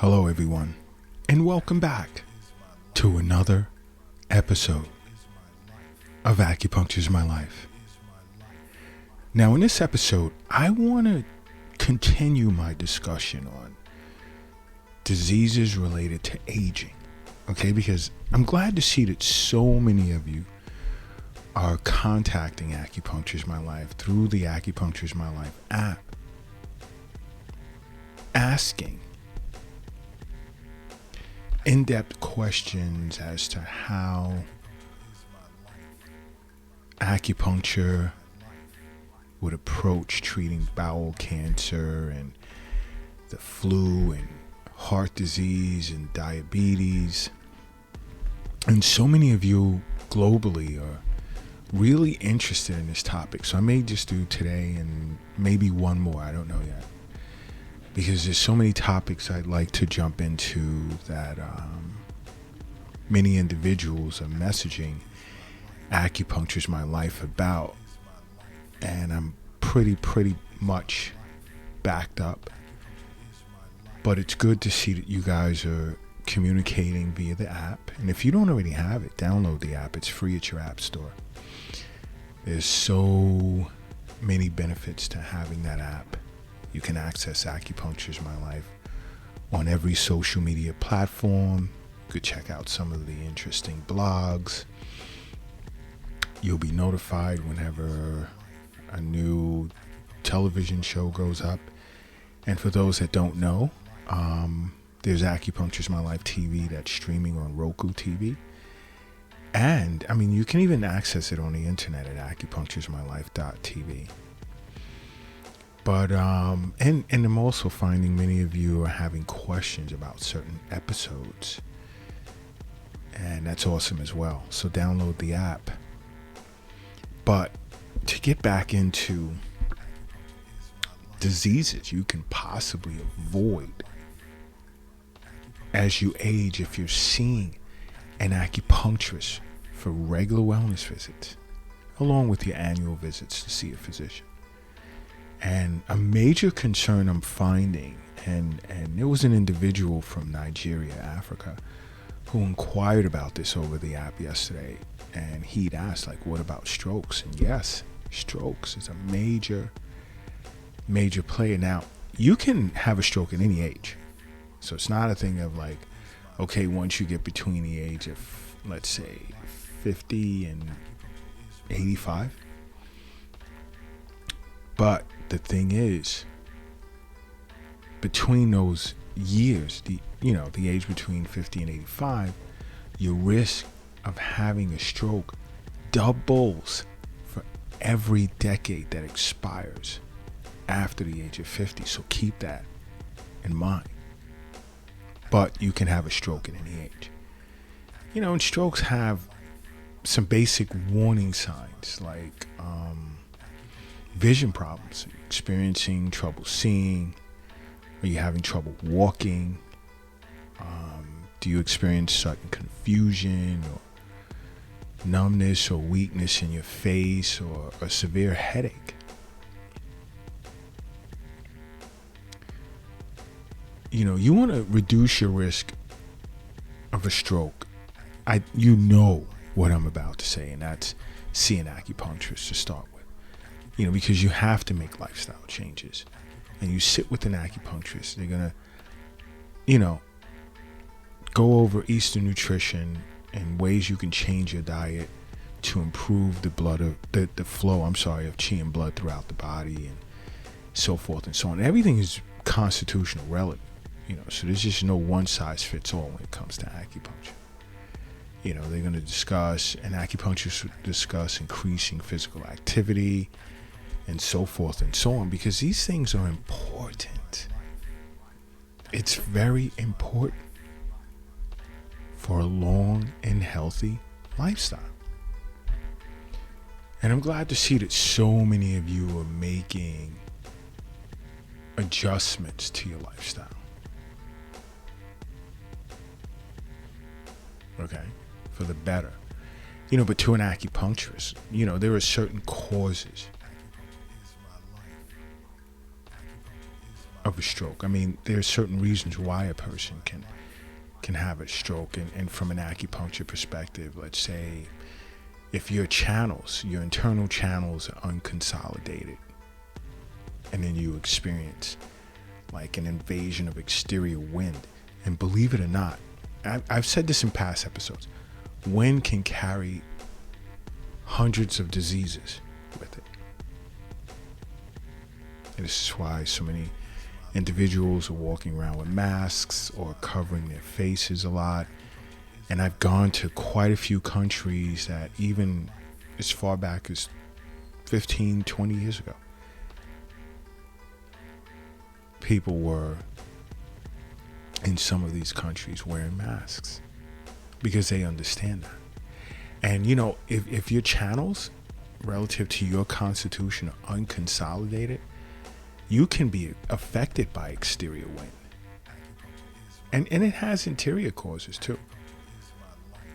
Hello, everyone, and welcome back to another episode of Acupuncture is My Life. Now, in this episode, I want to continue my discussion on diseases related to aging, okay? Because I'm glad to see that so many of you are contacting Acupuncture is My Life through the Acupuncture is My Life app, asking in-depth questions as to how acupuncture would approach treating bowel cancer and the flu and heart disease and diabetes. And so many of you globally are really interested in this topic. So I may just do today and maybe one more. I don't know yet. Because there's so many topics I'd like to jump into that many individuals are messaging Acupuncture is My Life about. And I'm pretty much backed up. But it's good to see that you guys are communicating via the app. And if you don't already have it, download the app. It's free at your app store. There's so many benefits to having that app. You can access Acupuncture is My Life on every social media platform. You could check out some of the interesting blogs. You'll be notified whenever a new television show goes up. And for those that don't know, there's Acupuncture is My Life TV that's streaming on Roku TV. And, I mean, you can even access it on the internet at acupunctureismylife.tv. But, and I'm also finding many of you are having questions about certain episodes. And that's awesome as well. So download the app. But to get back into diseases you can possibly avoid as you age if you're seeing an acupuncturist for regular wellness visits, along with your annual visits to see a physician. And a major concern I'm finding, and there was an individual from Nigeria, Africa, who inquired about this over the app yesterday. And he'd asked, like, what about strokes? And yes, strokes is a major player. Now, you can have a stroke at any age. So it's not a thing of like, okay, once you get between the age of, let's say, 50 and 85. But the thing is, between those years, the age between 50 and 85, your risk of having a stroke doubles for every decade that expires after the age of 50. So keep that in mind. But you can have a stroke at any age. And strokes have some basic warning signs like vision problems, experiencing trouble seeing, are you having trouble walking, do you experience sudden confusion or numbness or weakness in your face or a severe headache. You want to reduce your risk of a stroke. You know what I'm about to say, and that's see an acupuncturist to start with. Because you have to make lifestyle changes. And you sit with an acupuncturist. They're going to, go over Eastern nutrition and ways you can change your diet to improve the flow of chi and blood throughout the body and so forth and so on. Everything is constitutional relative, so there's just no one size fits all when it comes to acupuncture. They're going to discuss, and acupuncturists discuss increasing physical activity and so forth and so on, because these things are important. It's very important for a long and healthy lifestyle. And I'm glad to see that so many of you are making adjustments to your lifestyle. Okay? For the better. But to an acupuncturist, there are certain causes of a stroke. I mean, there are certain reasons why a person can have a stroke. And from an acupuncture perspective, let's say if your internal channels are unconsolidated, and then you experience like an invasion of exterior wind. And believe it or not, I've said this in past episodes, wind can carry hundreds of diseases with it. And this is why so many individuals are walking around with masks or covering their faces a lot. And I've gone to quite a few countries that even as far back as 15, 20 years ago, people were in some of these countries wearing masks because they understand that. And you know, if your channels relative to your constitution are unconsolidated, you can be affected by exterior wind. And it has interior causes too.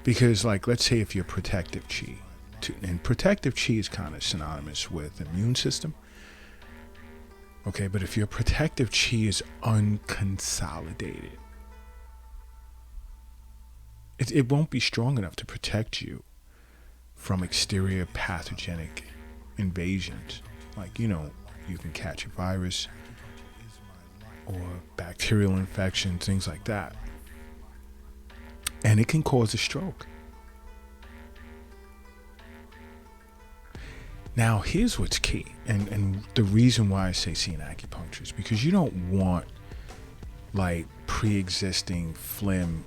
Because like, let's say if you're protective chi, and protective chi is kind of synonymous with immune system. Okay, but if your protective chi is unconsolidated, it won't be strong enough to protect you from exterior pathogenic invasions. Like, you know, you can catch a virus or bacterial infection, things like that. And it can cause a stroke. Now, here's what's key, and the reason why I say see an acupuncturist is because you don't want like pre-existing phlegm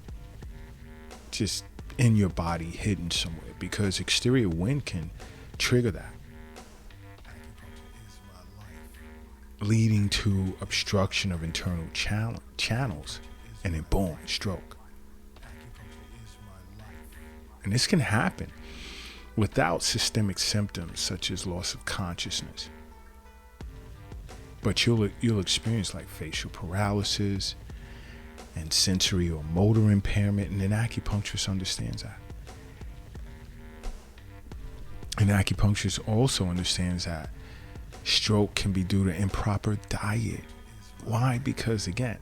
just in your body hidden somewhere, because exterior wind can trigger that, leading to obstruction of internal channels, and then boom, stroke. And this can happen without systemic symptoms such as loss of consciousness. But you'll experience like facial paralysis and sensory or motor impairment, and an acupuncturist understands that. An acupuncturist also understands that stroke can be due to improper diet. Why? Because again,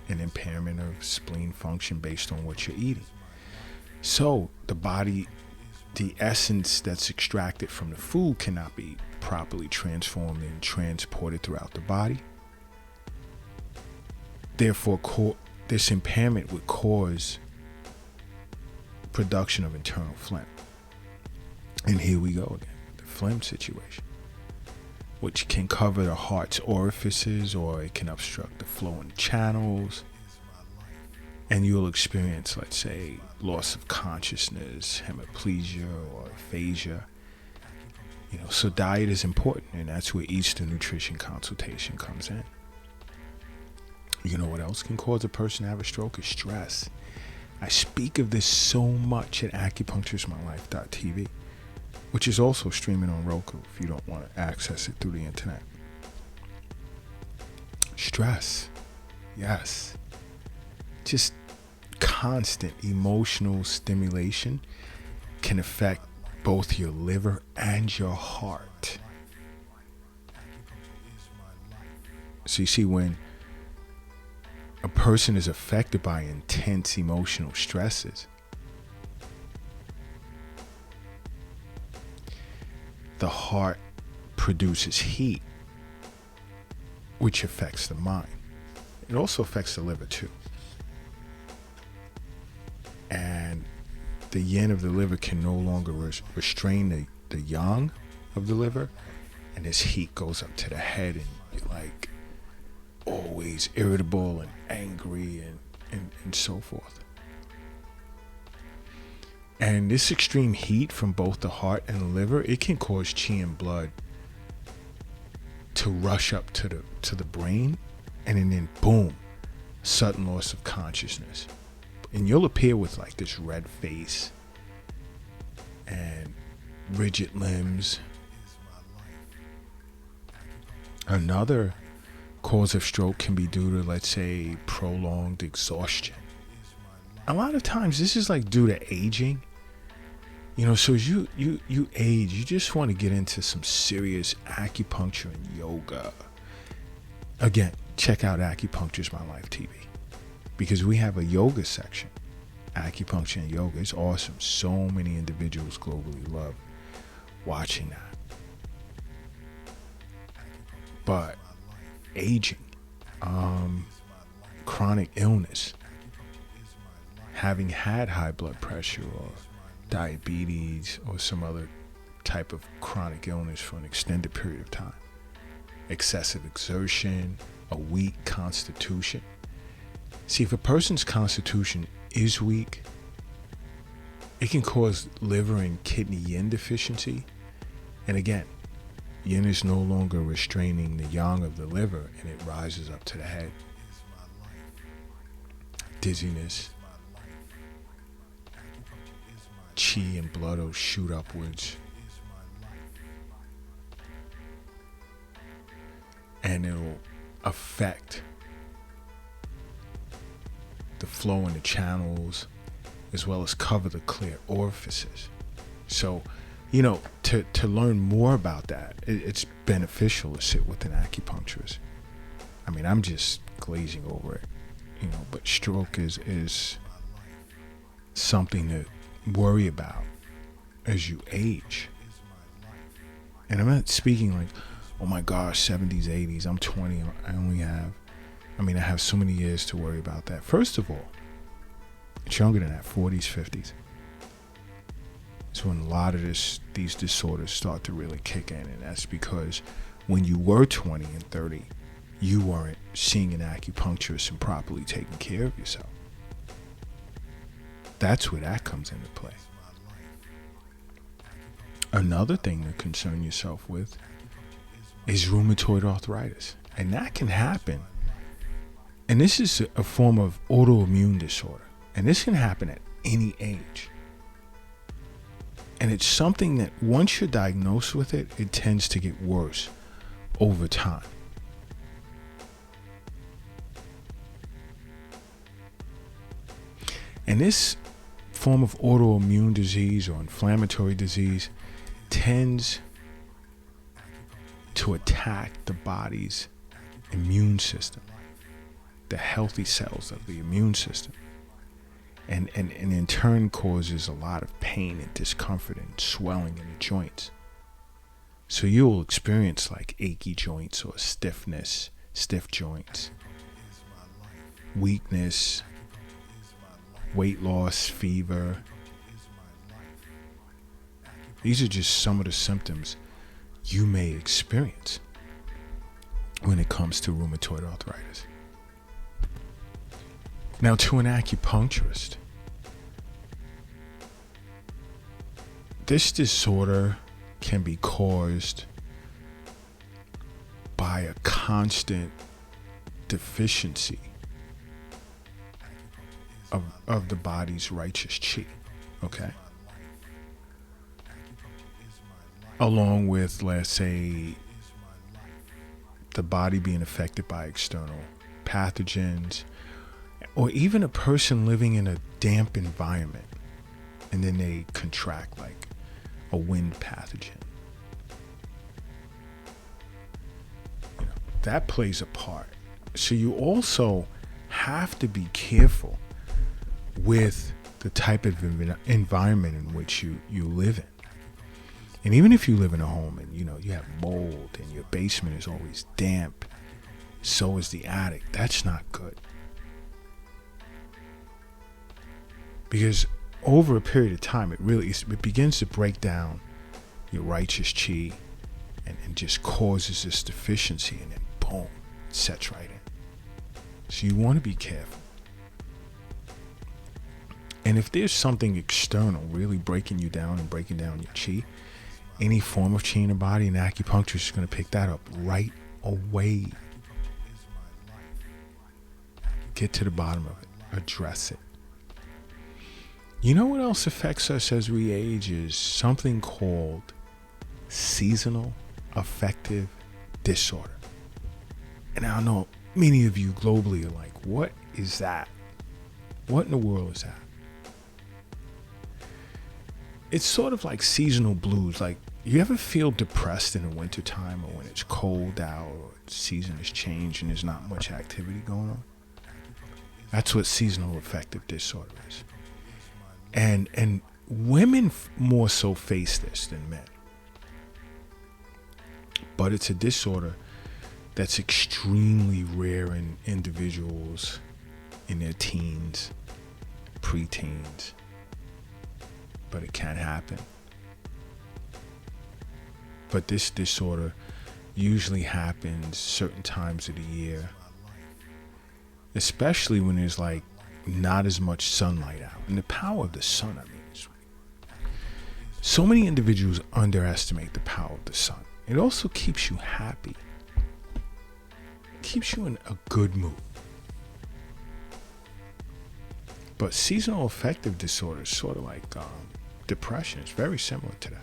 an impairment of spleen function based on what you're eating. So the body, the essence that's extracted from the food cannot be properly transformed and transported throughout the body. Therefore, this impairment would cause production of internal phlegm. And here we go again, the phlegm situation, which can cover the heart's orifices, or it can obstruct the flow in channels. And you'll experience, let's say, loss of consciousness, hemiplegia, or aphasia. You know, so diet is important, and that's where Eastern nutrition consultation comes in. You know what else can cause a person to have a stroke? Is stress. I speak of this so much at acupunctureismylife.tv, which is also streaming on Roku if you don't want to access it through the internet. Stress, yes. Just constant emotional stimulation can affect both your liver and your heart. So you see, when a person is affected by intense emotional stresses, the heart produces heat, which affects the mind. It also affects the liver too. And the yin of the liver can no longer restrain the yang of the liver, and this heat goes up to the head, and you're like always irritable and angry and so forth. And this extreme heat from both the heart and the liver, it can cause chi and blood to rush up to the brain, and then boom, sudden loss of consciousness. And you'll appear with like this red face and rigid limbs. Another cause of stroke can be due to, let's say, prolonged exhaustion. A lot of times this is like due to aging. You know, so as you age, you just want to get into some serious acupuncture and yoga. Again, check out Acupuncture's My Life TV, because we have a yoga section. Acupuncture and yoga is awesome. So many individuals globally love watching that. But aging, chronic illness, having had high blood pressure or diabetes or some other type of chronic illness for an extended period of time, excessive exertion, a weak constitution. See, if a person's constitution is weak, it can cause liver and kidney yin deficiency. And again, yin is no longer restraining the yang of the liver, and it rises up to the head. Dizziness, chi and blood will shoot upwards, and it'll affect the flow in the channels, as well as cover the clear orifices. So, to learn more about that, it's beneficial to sit with an acupuncturist. I mean, I'm just glazing over it, but stroke is something to worry about as you age. And I'm not speaking like, oh my gosh, 70s, 80s, I'm 20, I have so many years to worry about that. First of all, it's younger than that, 40s, 50s. It's when a lot of these disorders start to really kick in, and that's because when you were 20 and 30, you weren't seeing an acupuncturist and properly taking care of yourself. That's where that comes into play. Another thing to concern yourself with is rheumatoid arthritis, and that can happen. And this is a form of autoimmune disorder, and this can happen at any age. And it's something that once you're diagnosed with it, it tends to get worse over time. And this form of autoimmune disease or inflammatory disease tends to attack the body's immune system, the healthy cells of the immune system, and in turn causes a lot of pain and discomfort and swelling in the joints. So you'll experience like achy joints or stiffness, stiff joints, weakness, weight loss, fever. These are just some of the symptoms you may experience when it comes to rheumatoid arthritis. Now, to an acupuncturist, this disorder can be caused by a constant deficiency of the body's righteous chi, okay? Along with, let's say, the body being affected by external pathogens, or even a person living in a damp environment and then they contract like a wind pathogen. That plays a part. So you also have to be careful with the type of environment in which you live in. And even if you live in a home and you have mold and your basement is always damp, so is the attic, that's not good. Because over a period of time, it begins to break down your righteous chi and just causes this deficiency, and then boom, it sets right in. So you want to be careful. And if there's something external really breaking you down and breaking down your chi, any form of chi in the body, an acupuncturist is going to pick that up right away. Get to the bottom of it. Address it. You know what else affects us as we age is something called seasonal affective disorder. And I know many of you globally are like, what is that? What in the world is that? It's sort of like seasonal blues. Like You ever feel depressed in the wintertime, or when it's cold out, or the season has changed and there's not much activity going on? That's what seasonal affective disorder is. And women more so face this than men. But it's a disorder that's extremely rare in individuals in their teens, preteens. But it can happen. But this disorder usually happens certain times of the year, especially when there's like not as much sunlight out. And the power of the sun, is so many individuals underestimate the power of the sun. It also keeps you happy. It keeps you in a good mood. But seasonal affective disorder is sort of like depression. It's very similar to that.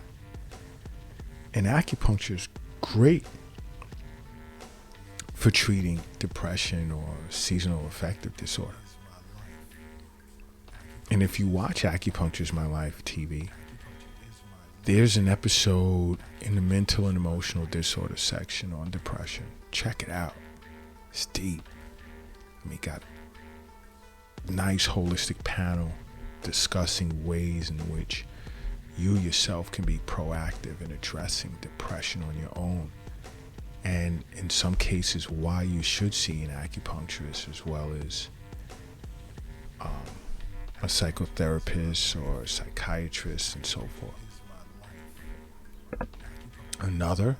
And acupuncture is great for treating depression or seasonal affective disorder. And if you watch Acupuncture's My Life TV, there's an episode in the mental and emotional disorder section on depression. Check it out. It's deep. Got a nice holistic panel discussing ways in which you yourself can be proactive in addressing depression on your own, and in some cases why you should see an acupuncturist as well as a psychotherapist or a psychiatrist and so forth. Another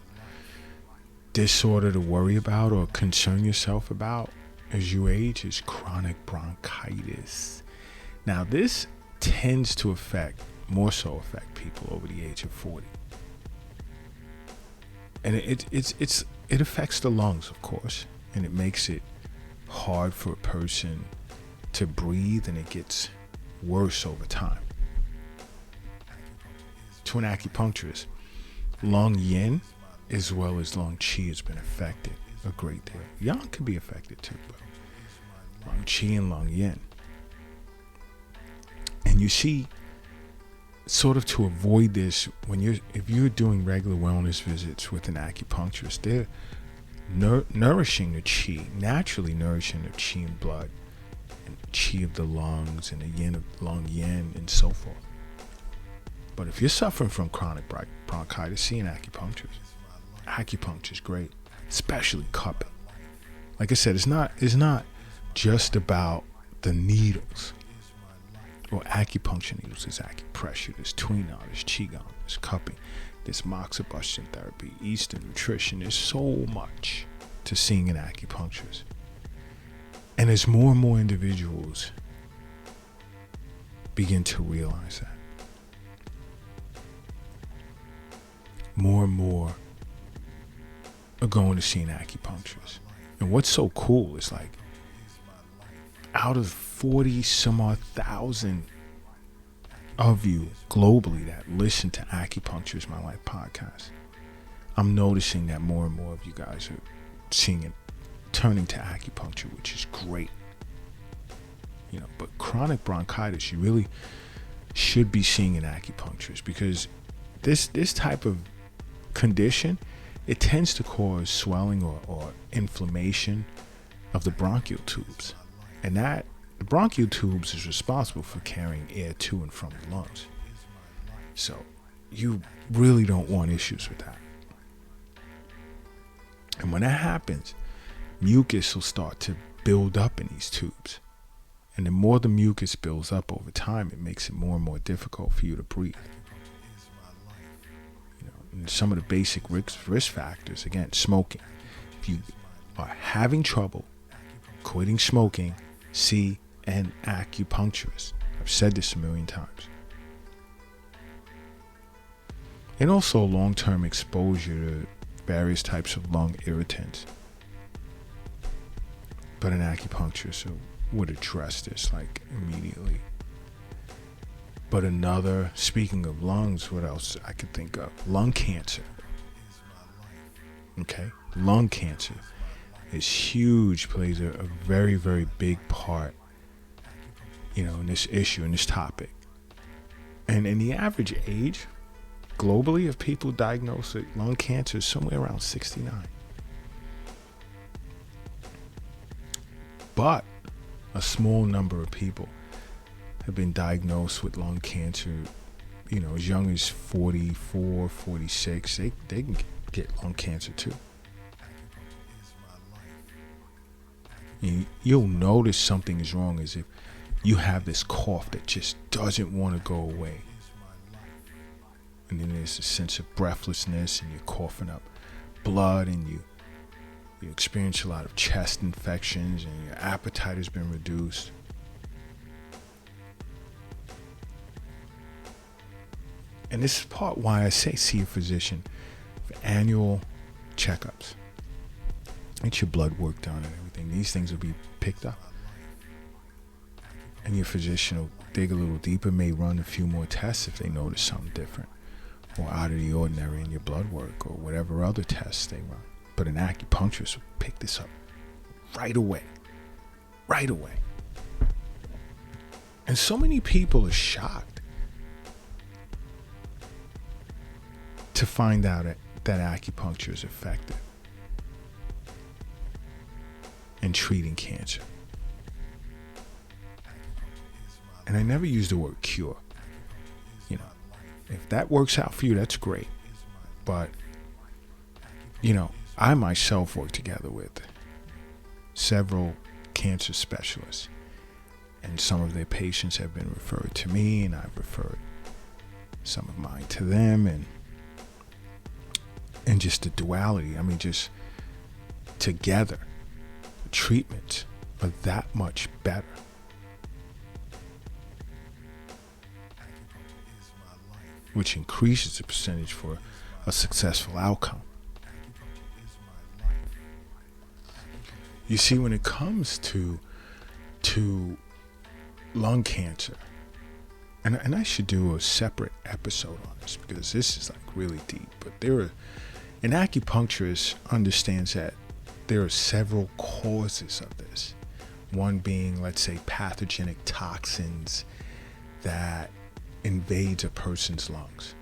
disorder to worry about or concern yourself about as you age is chronic bronchitis. Now this tends to more so affect people over the age of 40. And it affects the lungs, of course, and it makes it hard for a person to breathe, and it gets worse over time. To an acupuncturist, lung yin as well as lung qi has been affected a great deal. Yang can be affected too, but lung qi and lung yin. And you see, sort of to avoid this, if you're doing regular wellness visits with an acupuncturist, they're nourishing the qi, naturally nourishing the qi in blood, and the qi of the lungs, and the yin of lung yin, and so forth. But if you're suffering from chronic bronchitis, see an acupuncturist. Acupuncture is great, especially cupping. Like I said, it's not just about the needles. Or acupuncture needles. There's acupressure, there's tuina, there's qigong, there's cupping, there's moxibustion therapy, Eastern nutrition. There's so much to seeing an acupuncturist. And as more and more individuals begin to realize that, more and more are going to see an acupuncturist. And what's so cool is like, out of 40 some odd thousand of you globally that listen to Acupuncture's My Life podcast, I'm noticing that more and more of you guys are seeing it, turning to acupuncture, which is great. But chronic bronchitis, you really should be seeing an acupuncturist, because this type of condition, it tends to cause swelling or inflammation of the bronchial tubes. And that the bronchial tubes is responsible for carrying air to and from the lungs. So you really don't want issues with that. And when that happens, mucus will start to build up in these tubes. And the more the mucus builds up over time, it makes it more and more difficult for you to breathe. And some of the basic risk factors, again, smoking. If you are having trouble quitting smoking, see an acupuncturist. I've said this a million times. And also long-term exposure to various types of lung irritants. But an acupuncturist would address this like immediately. But another, speaking of lungs, what else I could think of? Lung cancer. Okay? Lung cancer is huge, plays a very, very big part, in this issue, in this topic. And in the average age globally of people diagnosed with lung cancer is somewhere around 69. But a small number of people have been diagnosed with lung cancer, as young as 44, 46. They can get lung cancer too. And you'll notice something is wrong is if you have this cough that just doesn't want to go away. And then there's a sense of breathlessness and you're coughing up blood and you experience a lot of chest infections and your appetite has been reduced. And this is part why I say see a physician for annual checkups. Get your blood work done and everything. These things will be picked up. And your physician will dig a little deeper, may run a few more tests if they notice something different or out of the ordinary in your blood work or whatever other tests they run. But an acupuncturist will pick this up right away. Right away. And so many people are shocked to find out that acupuncture is effective in treating cancer. And I never use the word cure. If that works out for you, that's great. But, I myself work together with several cancer specialists. And some of their patients have been referred to me, and I've referred some of mine to them. And just the duality, just together, treatments are that much better. Which increases the percentage for a successful outcome. You see, when it comes to lung cancer, and I should do a separate episode on this because this is like really deep, but an acupuncturist understands that there are several causes of this. One being, let's say, pathogenic toxins that invades a person's lungs,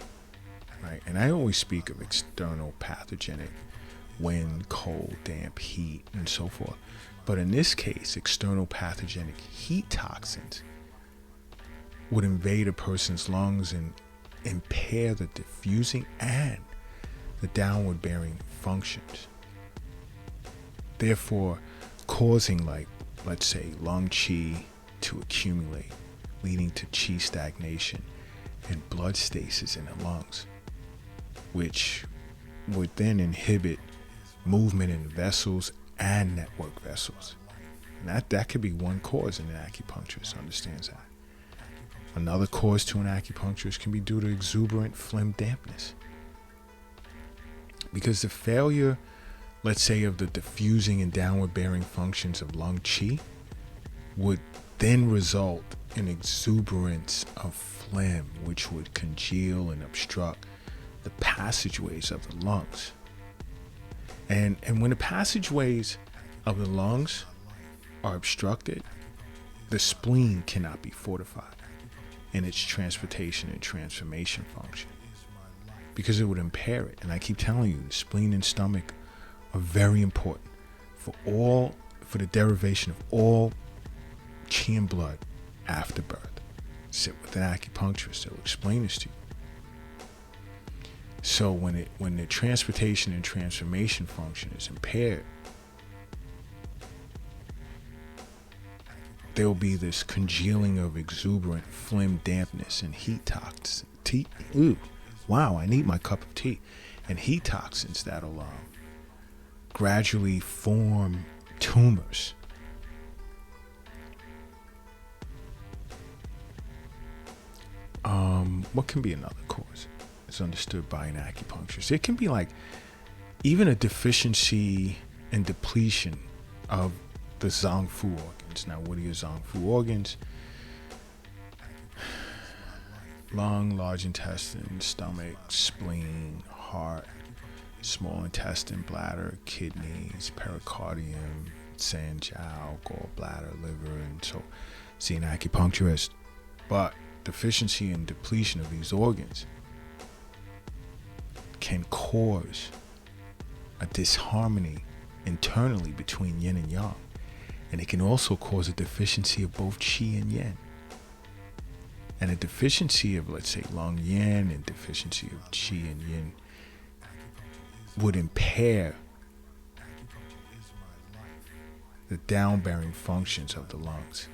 right? And I always speak of external pathogenic, wind, cold, damp, heat, and so forth. But in this case, external pathogenic heat toxins would invade a person's lungs and impair the diffusing and the downward bearing functions. Therefore, causing, let's say, lung qi to accumulate, leading to qi stagnation and blood stasis in the lungs, which would then inhibit movement in vessels and network vessels. And that could be one cause, and an acupuncturist understands that. Another cause to an acupuncturist can be due to exuberant phlegm dampness. Because the failure, let's say, of the diffusing and downward bearing functions of lung qi would then result in exuberance of phlegm, which would congeal and obstruct the passageways of the lungs. And when the passageways of the lungs are obstructed, the spleen cannot be fortified in its transportation and transformation function because it would impair it. And I keep telling you, the spleen and stomach are very important for the derivation of all qi and blood after birth. Sit with an acupuncturist, they'll explain this to you. So when the transportation and transformation function is impaired, there will be this congealing of exuberant phlegm dampness and heat toxins. Wow, I need my cup of tea. And heat toxins that'll gradually form tumors. What can be another cause? It's understood by an acupuncturist. It can be like even a deficiency and depletion of the Zangfu organs. Now, what are your Zangfu organs? Lung, large intestine, stomach, spleen, heart, small intestine, bladder, kidneys, pericardium, sanjiao, gallbladder, liver, and so see an acupuncturist. But deficiency and depletion of these organs can cause a disharmony internally between yin and yang. And it can also cause a deficiency of both qi and yin. And a deficiency of, let's say, lung yin and deficiency of qi and yin would impair the down-bearing functions of the lungs.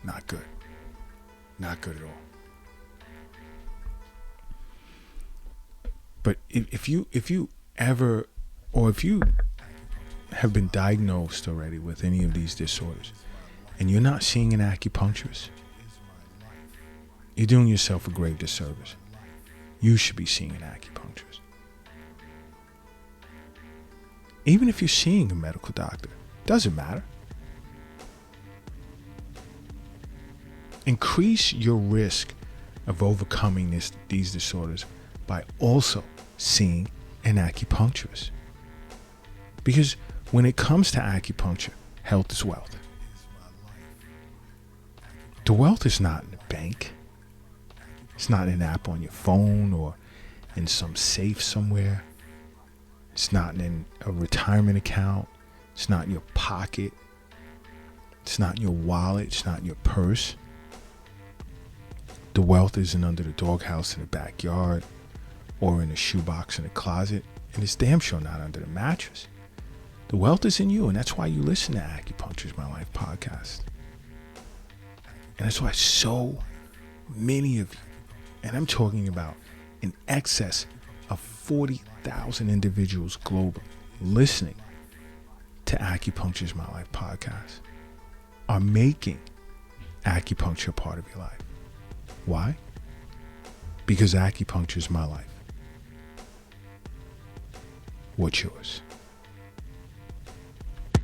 Not good. Not good at all. But if you ever, or if you have been diagnosed already with any of these disorders and you're not seeing an acupuncturist, you're doing yourself a grave disservice. You should be seeing an acupuncturist. Even if you're seeing a medical doctor, doesn't matter. Increase your risk of overcoming these disorders by also seeing an acupuncturist. Because when it comes to acupuncture, health is wealth. The wealth is not in the bank. It's not in an app on your phone or in some safe somewhere. It's not in a retirement account. It's not in your pocket. It's not in your wallet. It's not in your purse. The wealth isn't under the doghouse in the backyard or in a shoebox in the closet. And it's damn sure not under the mattress. The wealth is in you, and that's why you listen to Acupuncture is My Life podcast. And that's why so many of you, and I'm talking about in excess of 40,000 individuals globally listening to Acupuncture is My Life podcast, are making acupuncture part of your life. Why? Because acupuncture is my life. What's yours?